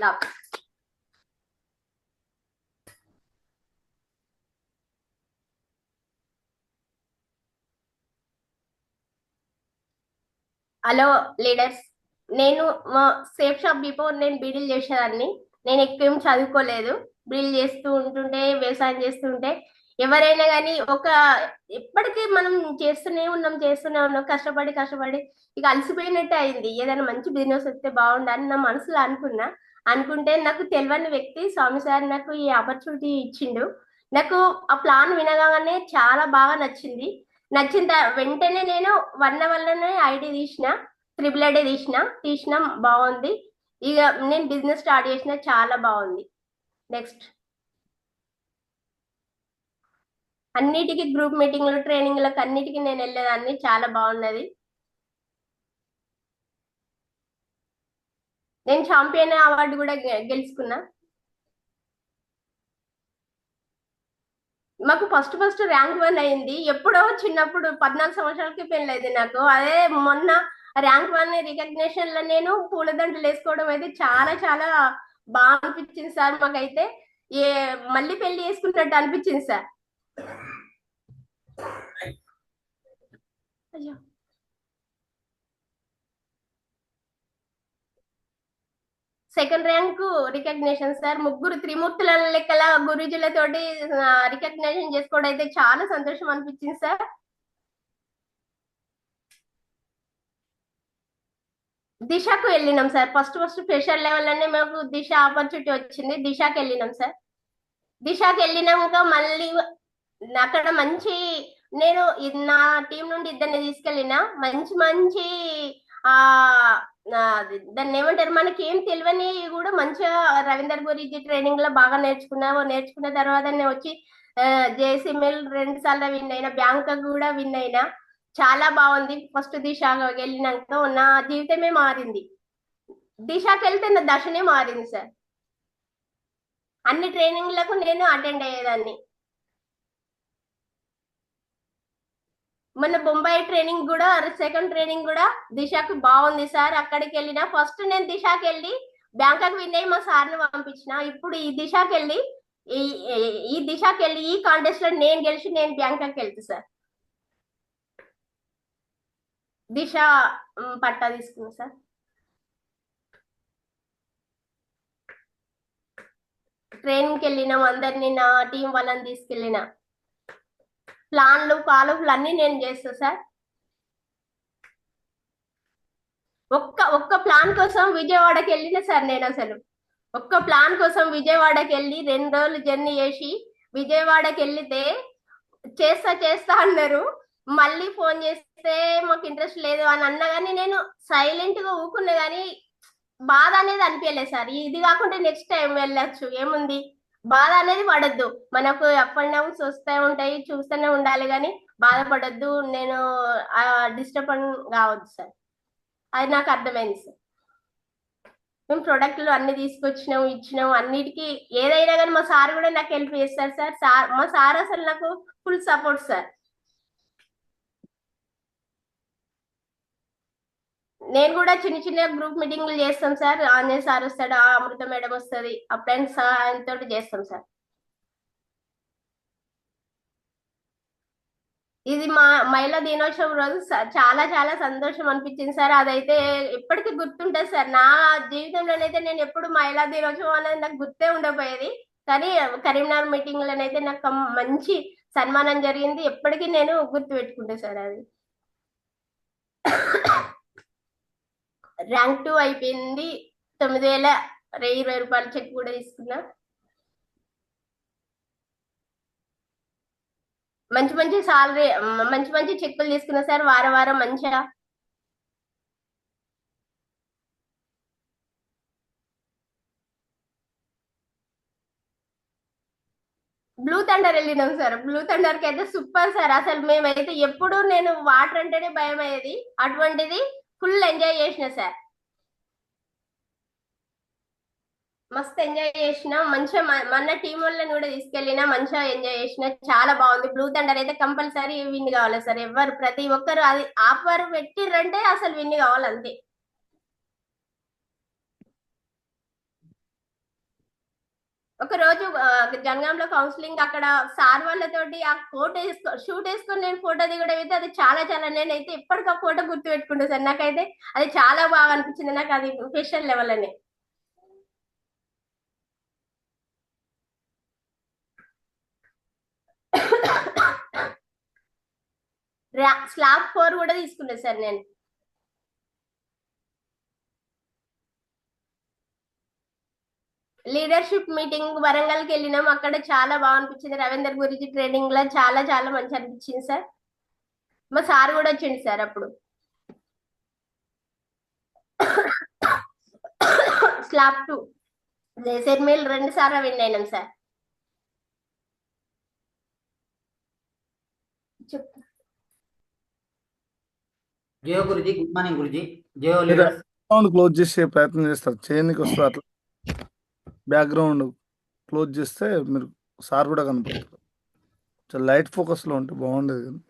Lock. Hello leaders, నేను safe shop before నేను బీడీలు చేసేదాన్ని. నేను ఎక్కువ ఏం చదువుకోలేదు. బీడీలు చేస్తూ ఉంటుంటే, వ్యవసాయం చేస్తుంటే, ఎవరైనా కానీ ఎప్పటికీ మనం చేస్తూనే ఉన్నాం కష్టపడి కష్టపడి ఇక అలసిపోయినట్టే అయింది. ఏదైనా మంచి బిజినెస్ వస్తే బాగుండని నా మనసులో అనుకుంటే నాకు తెలియని వ్యక్తి స్వామి సార్ నాకు ఈ ఆపర్చునిటీ ఇచ్చిండు. నాకు ఆ ప్లాన్ వినగానే చాలా బాగా నచ్చింది. వెంటనే నేను 1 అవర్లోనే ఐడి తీసిన, త్రిబుల్ ఐడి తీసిన బాగుంది. ఇక నేను బిజినెస్ స్టార్ట్ చేసిన, చాలా బాగుంది. నెక్స్ట్, అన్నిటికీ గ్రూప్ మీటింగ్లు ట్రైనింగ్లకు అన్నిటికీ నేను వెళ్ళేదాన్ని, చాలా బాగున్నది. నేను ఛాంపియన్ అవార్డు కూడా గెలుచుకున్నా. మాకు ఫస్ట్ ఫస్ట్ ర్యాంక్ 1 అయింది. ఎప్పుడో చిన్నప్పుడు 14 సంవత్సరాలకి పెళ్ళైంది నాకు. అదే మొన్న ర్యాంక్ 1 రికగ్నేషన్ లో నేను పూలదండలు వేసుకోవడం అయితే చాలా చాలా బాగా అనిపించింది సార్. మాకైతే ఏ మళ్ళీ పెళ్లి చేసుకున్నట్టు అనిపించింది సార్. అయ్యో, సెకండ్ ర్యాంక్ రికగ్నేషన్ సార్. ముగ్గురు త్రిమూర్తుల లెక్కల గురుజులతోటి రికగ్నేషన్ చేసుకోవడం అయితే చాలా సంతోషం అనిపించింది సార్. దిశకు వెళ్ళినాం sir. First first fresher level లోనే మాకు దిశ ఆపర్చునిటీ వచ్చింది. దిశకి వెళ్ళినాం సార్. దిశకి వెళ్ళినాక మళ్ళీ అక్కడ మంచి, నేను నా టీం నుండి ఇద్దరిని తీసుకెళ్ళిన, మంచి మంచి ఆ దాన్ని ఏమంటారు, మనకి ఏం తెలియని కూడా మంచిగా రవీందర్ గురించి ట్రైనింగ్ లో బాగా నేర్చుకున్న తర్వాత నేను వచ్చి జేసీఎంఎల్ 2 సార్లు విన్ అయినా, బ్యాంక్ కూడా విన్ అయినా. చాలా బాగుంది. ఫస్ట్ దిశ వెళ్ళినాక నా జీవితమే మారింది. దిశకి వెళ్తే నా దశనే మారింది సార్. అన్ని ట్రైనింగ్లకు నేను అటెండ్ అయ్యేదాన్ని. మొన్న బొంబాయి ట్రైనింగ్ కూడా, సెకండ్ ట్రైనింగ్ కూడా దిశకు బాగుంది సార్. అక్కడికి వెళ్ళిన ఫస్ట్ నేను దిశకి వెళ్ళి బ్యాంకాక్ విన్ అయ్యి మా సార్ని పంపించిన. ఇప్పుడు ఈ ఈ దిశకి వెళ్ళి ఈ కాంటెస్ట్ లో నేను గెలిచి నేను బ్యాంకాక్ వెళ్తా సార్. దిశ పట్టా తీసుకుంది సార్. ట్రైనింగ్కి వెళ్ళినాం, అందరినీ నా టీం వాళ్ళని తీసుకెళ్ళిన. ప్లాన్లు కాలువలు అన్ని నేను చేస్తా సార్. ఒక్క ప్లాన్ కోసం విజయవాడకి వెళ్ళిన సార్. నేను అసలు ఒక్క ప్లాన్ కోసం విజయవాడకి వెళ్ళి 2 రోజులు జర్నీ చేసి విజయవాడకి వెళ్తే చేస్తా చేస్తా అన్నారు. మళ్ళీ ఫోన్ చేస్తే మాకు ఇంట్రెస్ట్ లేదు అని అన్నా కానీ నేను సైలెంట్ గా ఊకున్నా కానీ బాధ అనేది అనిపించలేదు సార్. ఇది కాకుండా నెక్స్ట్ టైం వెళ్ళొచ్చు, ఏముంది, బాధ అనేది పడద్దు. మనకు అప్ అండ్ డౌన్స్ వస్తూ ఉంటాయి, చూస్తూనే ఉండాలి కానీ బాధపడద్దు. నేను డిస్టర్బ్ కావద్దు సార్. అది నాకు అర్థమైంది సార్. మేము ప్రొడక్ట్లు అన్ని తీసుకొచ్చినాం, ఇచ్చినాం అన్నిటికీ. ఏదైనా కానీ మా సార్ కూడా నాకు హెల్ప్ చేస్తారు సార్. మా సార్ అసలు నాకు ఫుల్ సపోర్ట్ సార్. నేను కూడా చిన్న చిన్న గ్రూప్ మీటింగ్లు చేస్తాం సార్. ఆంజనేయ సార్ వస్తాడు, అమృత మేడం వస్తుంది, అప్లైన్స్ సహాయంతో చేస్తాం సార్. ఇది మా మహిళా దినోత్సవం రోజు చాలా చాలా సంతోషం అనిపించింది సార్. అదైతే ఎప్పటికీ గుర్తుంటుంది సార్. నా జీవితంలోనైతే నేను ఎప్పుడు మహిళా దినోత్సవం అనేది నాకు గుర్తే ఉండబోయేది. కానీ కరీంనగర్ మీటింగ్ లోనైతే నాకు మంచి సన్మానం జరిగింది. ఎప్పటికీ నేను గుర్తు పెట్టుకుంటా సార్. అది ర్యాంక్ 2 అయిపోయింది. 9,020 రూపాయలు చెక్ కూడా తీసుకున్నా. మంచి మంచి సాలరీ, మంచి మంచి చెక్కులు తీసుకున్నా సార్. వారం వారం మంచిగా బ్లూ థండర్ వెళ్ళినాం సార్. బ్లూ థండర్ కి అయితే సూపర్ సార్. అసలు మేమైతే ఎప్పుడు, నేను వాటర్ అంటేనే భయం అయ్యేది, అటువంటిది ఫుల్ ఎంజాయ్ చేసిన సార్. మస్తు ఎంజాయ్ చేసిన. మంచిగా మన టీం వాళ్ళని కూడా తీసుకెళ్ళిన, మంచిగా ఎంజాయ్ చేసిన. చాలా బాగుంది. బ్లూ థండర్ అయితే కంపల్సరీ విన్ కావాలి సార్. ఎవరు ప్రతి ఒక్కరు అది ఆఫర్ పెట్టిర్రంటే అసలు విన్ కావాలి అంతే. ఒక రోజు జనగాంలో కౌన్సిలింగ్ అక్కడ సార్ వాళ్ళతోటి ఆ ఫోటో షూట్ వేసుకొని నేను ఫోటో దిగడం అయితే అది చాలా చాలా నేనైతే ఇప్పటికీ ఆ ఫోటో గుర్తు పెట్టుకుంటా సార్. నాకైతే అది చాలా బాగా అనిపించింది, నాకు అది స్పెషల్ లెవెల్ అని. స్లాబ్ 4 కూడా తీసుకున్నా సార్ నేను. లీడర్షిప్ మీటింగ్ వరంగల్కి వెళ్ళినాం, అక్కడ చాలా బాగా అనిపించింది. రవీందర్ గురించి ట్రైనింగ్ లో చాలా చాలా మంచి అనిపించింది సార్. మా సార్ కూడా వచ్చింది సార్ అప్పుడు. స్లాబ్ 2 సెడ్మేల్ 2 సార్లు విన్ అయినాం సార్. చెప్ జయో గురుజీ, గుడ్ మార్నింగ్ గురుజీ. జయో మీరు లీడర్స్. బ్యాక్గ్రౌండ్ క్లోజ్ చేసే ప్రయత్నం చేస్తారు, చేయనికి వస్తుంది అట్లా. బ్యాక్గ్రౌండ్ క్లోజ్ చేస్తే మీరు సార్ కూడా కనపడతారు. చాలా లైట్ ఫోకస్లో ఉంటే బాగుండేది కానీ.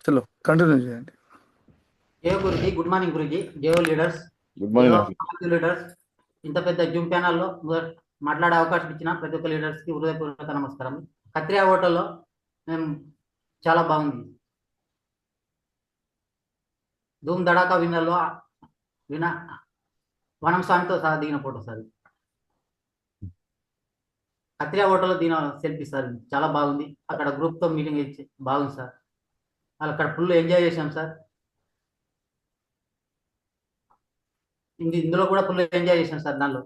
చలో కంటిన్యూ చేయండి. జయో గురుజీ, గుడ్ మార్నింగ్ గురుజీ. జయో లీడర్స్. గుడ్ జయో మార్నింగ్ లీడర్స్. ఇంత పెద్ద జూమ్ ప్యానల్లో మాట్లాడే అవకాశం ఇచ్చిన ప్రతి ఒక్క లీడర్స్ కి హృదయపూర్వక నమస్కారం. కత్రియా హోటల్లో మేము చాలా బాగుంది. ధూమ్ దడాకా విన్నర్లో వనం స్వామితో సహా దిగిన ఫోటో సార్. కత్రియా హోటల్లో దిగిన సెల్ఫీ సార్, చాలా బాగుంది. అక్కడ గ్రూప్ తో మీటింగ్ ఇచ్చి బాగుంది సార్. అక్కడ ఫుల్ ఎంజాయ్ చేశాం సార్. ఇందులో కూడా ఫుల్ ఎంజాయ్ చేశాం సార్. దానిలో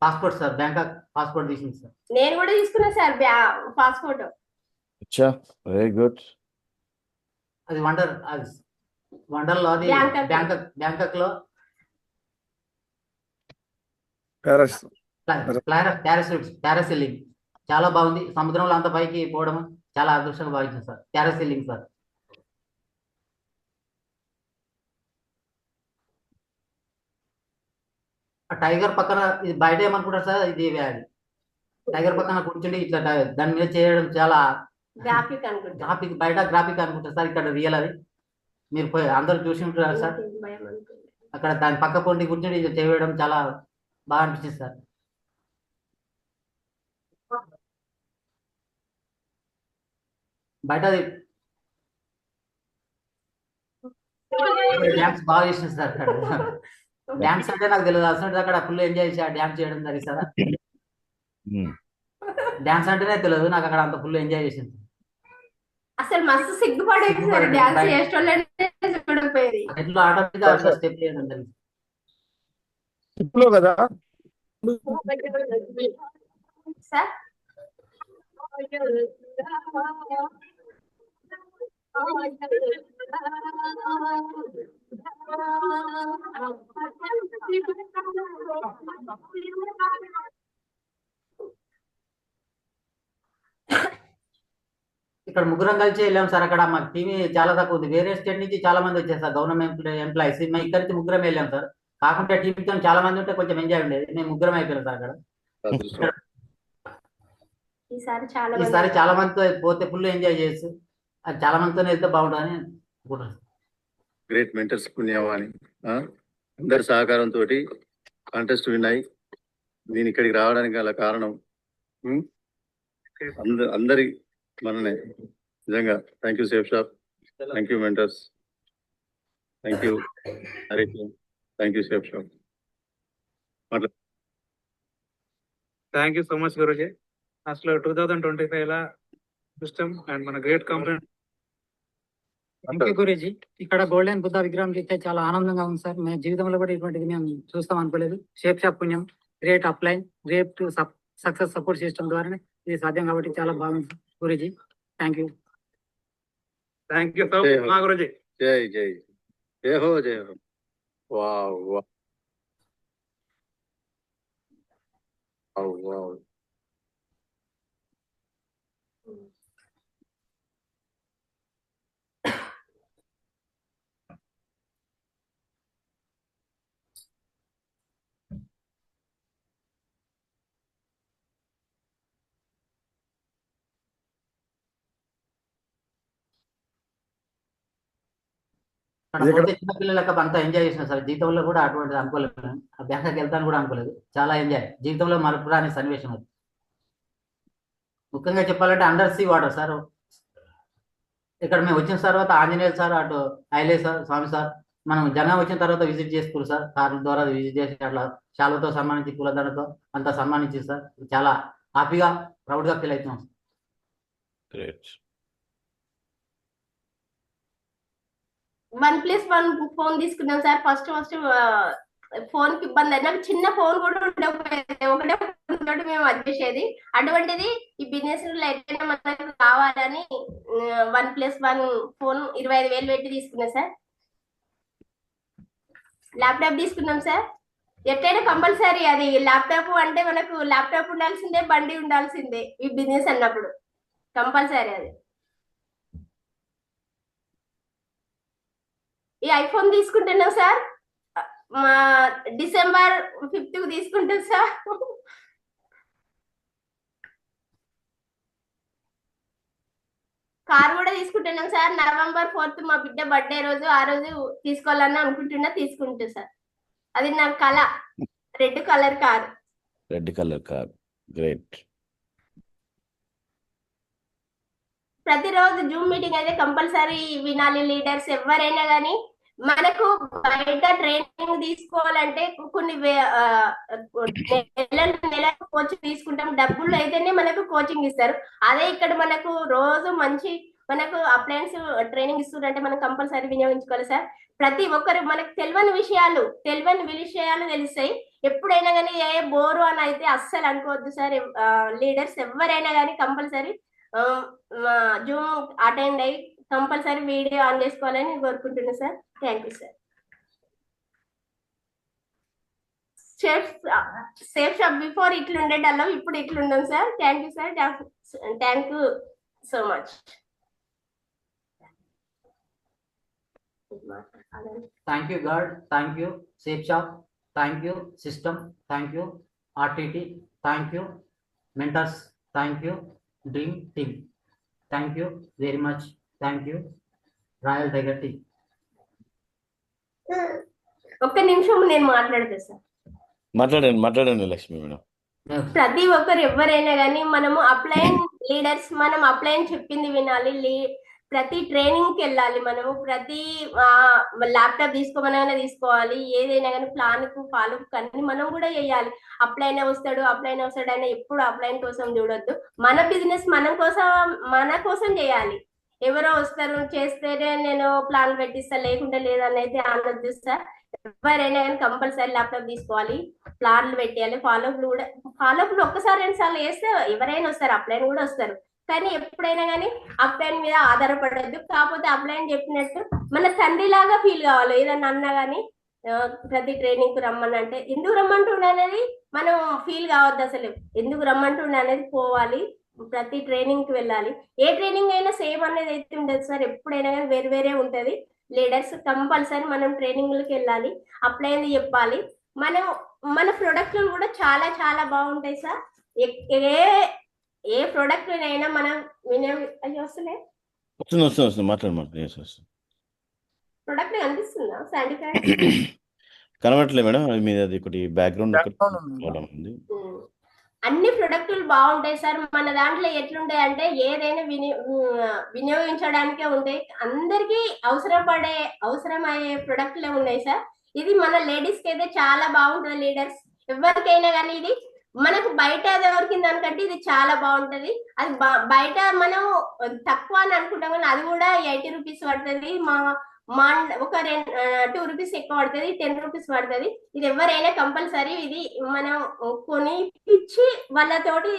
పాస్పోర్ట్ సార్, బ్యాంకాక్ పాస్పోర్ట్ తీసింది సార్. నేను కూడా తీసుకున్నా సార్ పాస్పోర్ట్. అచ్చా, వెరీ గుడ్. అది వండర్ లో అది బ్యాంకాక్ లో పారాసైలింగ్ చాలా బాగుంది. సముద్రంలో అంత పైకి పోవడం చాలా అదృష్టంగా భావించాం సార్. Parasailing sir. ఆ టైగర్ పక్కన ఇది బయట ఏమనుకుంటారు సార్, ఇది అది టైగర్ పక్కన కూర్చుండి ఇట్లా దాని మీద చేయడం చాలా గ్రాఫిక్ అనుకుంటా. గ్రాఫిక్, బయట గ్రాఫిక్ అనుకుంటారు సార్, ఇక్కడ రియల్ అది. మీరు పోయి అందరూ చూసి ఉంటారు సార్. భయం అనుకుంటా. అక్కడ దాని పక్క పొంటి కూర్చొని ఇది చేయడం చాలా బాగా అనిపించింది సార్. బయట డ్యాన్స్ బాగా చేసింది సార్. అక్కడ డ్యాన్స్ అంటే నాకు తెలియదు అసలు, అక్కడ ఫుల్ ఎంజాయ్ చేసి డ్యాన్స్ చేయడం జరిగింది సార్. డ్యాన్స్ అంటేనే తెలియదు నాకు, అక్కడ అంత ఫుల్ ఎంజాయ్ చేసింది. అసలు మస్తు సిగ్గుపడేది సార్, డాన్స్ చేసేటోళ్ళని చూడకపోయేది. ఎట్లా ఆటోమేటిక్గా అట్లా స్టెప్ చేయడం జరిగింది ఇప్పుడు కదా సార్. ఇక్కడ ముగ్గురం కలిసి వెళ్ళాం సార్. అక్కడ మాకు టీవీ చాలా తక్కువ ఉంది. వేరే స్టేట్ నుంచి చాలా మంది వచ్చారు సార్, గవర్నమెంట్ ఎంప్లాయీస్. మేము ఇక్కడ నుంచి ముగ్గురం వెళ్ళాం సార్. కాకుంటే టీవీతో చాలా మంది ఉంటే కొంచెం ఎంజాయ్ ఉండేది. మేము ముగ్గురం అయిపోయాం సార్ అక్కడ. ఈసారి చాలా మందితో పోతే ఫుల్ ఎంజాయ్ చేయొచ్చు. అది చాలా మందితో వెళ్తే బాగుంటుందని అనుకుంటున్నాను. Great mentors Punyavani. అందరి సహకారంతో కాంటెస్ట్ విన్నాయి. నేను ఇక్కడికి రావడానికి గల కారణం అందరి మననే. నిజంగా thank you safe shop, thank you mentors, thank you Harish, thank you safe shop. Thank you so much Guruji. అసలు 2025 సిస్టమ్ అండ్ మన great company. Thank you Guruji. ఇక్కడ గోల్డెన్ బుద్ధ విగ్రహం చూస్తే చాలా ఆనందంగా ఉంది సార్. మేము జీవితంలో కూడా ఇటువంటిది మేము చూస్తాం అనుకోలేదు. షేప్ షాప్ పుణ్యం, great upline, great success support system ద్వారానే ఇది సాధ్యం కాబట్టి చాలా బాగుంది Guruji. Thank you. Thank you so much Guruji. జై జై జై హో జై హో. Wow wow wow. అక్కడ ఇది ఎక్కడ పోతే చిన్న పిల్లలకి అంతా ఎంజాయ్ చేసిన సార్. జీవితంలో కూడా అటువంటిది అనుకోలేదు. ఆ బ్యాంకుకి వెళ్తాను కూడా అనుకోలేదు. చాలా ఎంజాయ్, జీవితంలో మరపురాని సన్నివేశం అది. ముఖ్యంగా చెప్పాలంటే అండర్ సీ వాటర్ సార్. ఇక్కడ మేము వచ్చిన తర్వాత ఆంజనేయులు సార్, అటు ఐలే సార్, స్వామి సార్, మనం జనం వచ్చిన తర్వాత విజిట్ చేసుకురు సార్. కార్ల ద్వారా విజిట్ చేసి అట్లా శాలతో సన్మానించి పూలదండతో అంతా సన్మానించి సార్. చాలా హ్యాపీగా ప్రౌడ్గా ఫీల్ అవుతున్నాం. గ్రేట్. OnePlus 1 ఫోన్ తీసుకున్నాం సార్. ఫస్ట్ ఫోన్ కి ఇబ్బంది అయినా చిన్న ఫోన్ కూడా ఉండకపోయేది, ఒకటే phone తోటి మేము వచ్చేసేది. అటువంటిది ఈ బిజినెస్ ఎట్లయినా మనకు కావాలని OnePlus 1 ఫోన్ 25,000 పెట్టి తీసుకున్నాం సార్. ల్యాప్టాప్ తీసుకున్నాం సార్. ఎట్లయినా కంపల్సరీ అది ల్యాప్టాప్ అంటే మనకు ల్యాప్టాప్ ఉండాల్సిందే, బండి ఉండాల్సిందే ఈ బిజినెస్ అన్నప్పుడు, కంపల్సరీ అది. ఈ ఐఫోన్ తీసుకుంటున్నాం సార్. మా December 5th కు తీసుకుంటాం సార్. కార్ కూడా తీసుకుంటున్నాం సార్. November 4th మా బిడ్డ బర్త్డే రోజు, ఆ రోజు తీసుకోవాలని అనుకుంటున్నా, తీసుకుంటా సార్. అది నా కళ, red colour car. Red colour car. Great. ప్రతిరోజు జూమ్ మీటింగ్ అయితే కంపల్సరీ వినాలి లీడర్స్ ఎవరైనా కానీ. మనకు బయట ట్రైనింగ్ తీసుకోవాలంటే కొన్ని నెల కోచింగ్ తీసుకుంటాం, డబ్బులు అయితేనే మనకు కోచింగ్ ఇస్తారు. అదే ఇక్కడ మనకు రోజు మంచి మనకు అప్లయన్స్ ట్రైనింగ్ ఇస్తుంటే మనం కంపల్సరీ వినియోగించుకోవాలి సార్. ప్రతి ఒక్కరు మనకు తెలియని విషయాలు తెలుస్తాయి. ఎప్పుడైనా కానీ ఏ బోరు అని అయితే అస్సలు అనుకోవద్దు సార్. లీడర్స్ ఎవరైనా కానీ కంపల్సరీ జూమ్ అటెండ్ అయ్యి కంపల్సరీ వీడియో ఆన్ చేసుకోవాలని కోరుకుంటున్నాను sir. Thank you sir. Safe shop before ఇట్లుండేటల్లా, ఇప్పుడు ఇట్లుండం sir. Thank you sir. Thank you so much. Thank you god, thank you safe shop, thank you system, thank you RTT, thank you mentors, thank you dream team, thank you very much, thank you royal tiger T. ఒక్క నిమిషం నేను మాట్లాడతా sir. మాట్లాడండి Lakshmi madam. ప్రతి ఒక్కరు ఎవరైనా కానీ మనము అప్లైన్ లీడర్స్, మనం అప్లైన్ చెప్పింది వినాలి. ప్రతి ట్రైనింగ్ కి వెళ్ళాలి. మనము ప్రతి ల్యాప్టాప్ తీసుకోమనైనా తీసుకోవాలి. ఏదైనా కానీ ప్లాన్ కు ఫాలో అన్ని మనం కూడా చేయాలి. అప్లైన్ వస్తాడు అని ఎప్పుడు అప్లైన్ కోసం చూడొద్దు. మన బిజినెస్ మన కోసం చేయాలి. ఎవరో వస్తారు చేస్తేనే నేను ప్లాన్ పెట్టిస్తా, లేకుంటే లేదని అయితే అనొద్దు సార్. ఎవరైనా కానీ కంపల్సరీ ల్యాప్టాప్ తీసుకోవాలి, ప్లాన్లు పెట్టేయాలి. ఫాలోఅప్లు ఒక్కసారి 2 సార్లు వేస్తే ఎవరైనా వస్తారు, అప్లైన్ కూడా వస్తారు. కానీ ఎప్పుడైనా కానీ అప్లైన్ మీద ఆధారపడద్దు. కాకపోతే అప్లైన్ చెప్పినట్టు మన తండ్రి లాగా ఫీల్ కావాలి. ఏదన్నా అన్నా కానీ ప్రతి ట్రైనింగ్ కు రమ్మనంటే ఎందుకు రమ్మంటుండే అనేది మనం ఫీల్ కావద్దు. అసలు ఎందుకు రమ్మంటుండే అనేది పోవాలి. ప్రతి ట్రైనింగ్ కి వెళ్ళాలి. ఏ ట్రైనింగ్ అయినా సేమ్ అనేది అయితే ఉండదు సార్. ఎప్పుడైనా కానీ వేరే ఉంటది. లీడర్స్ కంపల్సరీ మనం ట్రైనింగ్లకి వెళ్ళాలి, అప్లైన్ చెప్పాలి. మన ప్రొడక్ట్లు కూడా చాలా చాలా బాగుంటాయి సార్. ఏ ప్రొడక్ట్ అయినా మనం వస్తుంది ప్రొడక్ట్ కనిపిస్తుందా శాండిఫైడ్? కనబడట్లేదు మేడం, అది మీద అది ఒకటి బ్యాక్గ్రౌండ్ ఉంది. అన్ని ప్రొడక్టులు బాగుంటాయి సార్. మన దాంట్లో ఎట్లుంటాయి అంటే ఏదైనా వినియోగించడానికే ఉంటాయి. అందరికి అవసరమయ్యే ప్రొడక్ట్లే ఉన్నాయి సార్. ఇది మన లేడీస్ కి అయితే చాలా బాగుంటుంది. లీడర్స్ ఎవరికైనా కానీ ఇది మనకు బయట దొరికిన దానికంటే ఇది చాలా బాగుంటది. అది బయట మనం తక్కువ అని అనుకుంటాం కానీ అది కూడా 80 రూపీస్ పడుతుంది. ఒక 2 రూపీస్ ఎక్కువ పడుతుంది, 10 రూపీస్ పడుతుంది. ఇది ఎవరైనా కంపల్సరీ ఇది మనం కొని ఇచ్చి వాళ్ళతోటి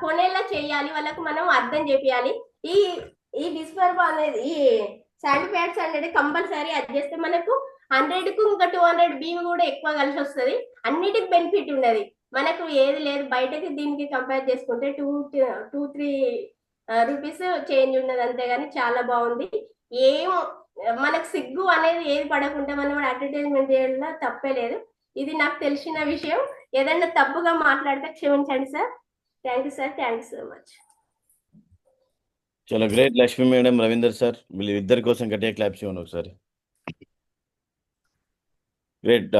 కొనేలా చేయాలి. వాళ్ళకు మనం అర్థం చేపియాలి. ఈ డిస్పర్ అనేది ఈ శాండీ ప్యాడ్స్ అనేది కంపల్సరీ అది చేస్తే మనకు 100 కు ఇంకా 200 బీమ్ కూడా ఎక్కువ కలిసి వస్తుంది. అన్నిటికి బెనిఫిట్ ఉన్నది. మనకు ఏది లేదు బయటకి దీనికి కంపేర్ చేసుకుంటే 2-3 రూపీస్ చేంజ్ ఉన్నది అంతేగాని చాలా బాగుంది. మనకు సిగ్గు అనేది ఏది పడకుండా మనం అడ్వర్టైజ్మెంట్ చేయడంలో తప్పే లేదు. ఇది నాకు తెలిసిన విషయం. ఏదైనా తప్పుగా మాట్లాడితే క్షమించండి sir. Thank you sir. Thank you so much. చాలా great Lakshmi madam, Ravinder sir, వీళ్ళు ఇద్దరి కోసం గట్టిగా క్లాప్స్ ఇవ్వండి ఒకసారి. గ్రేట్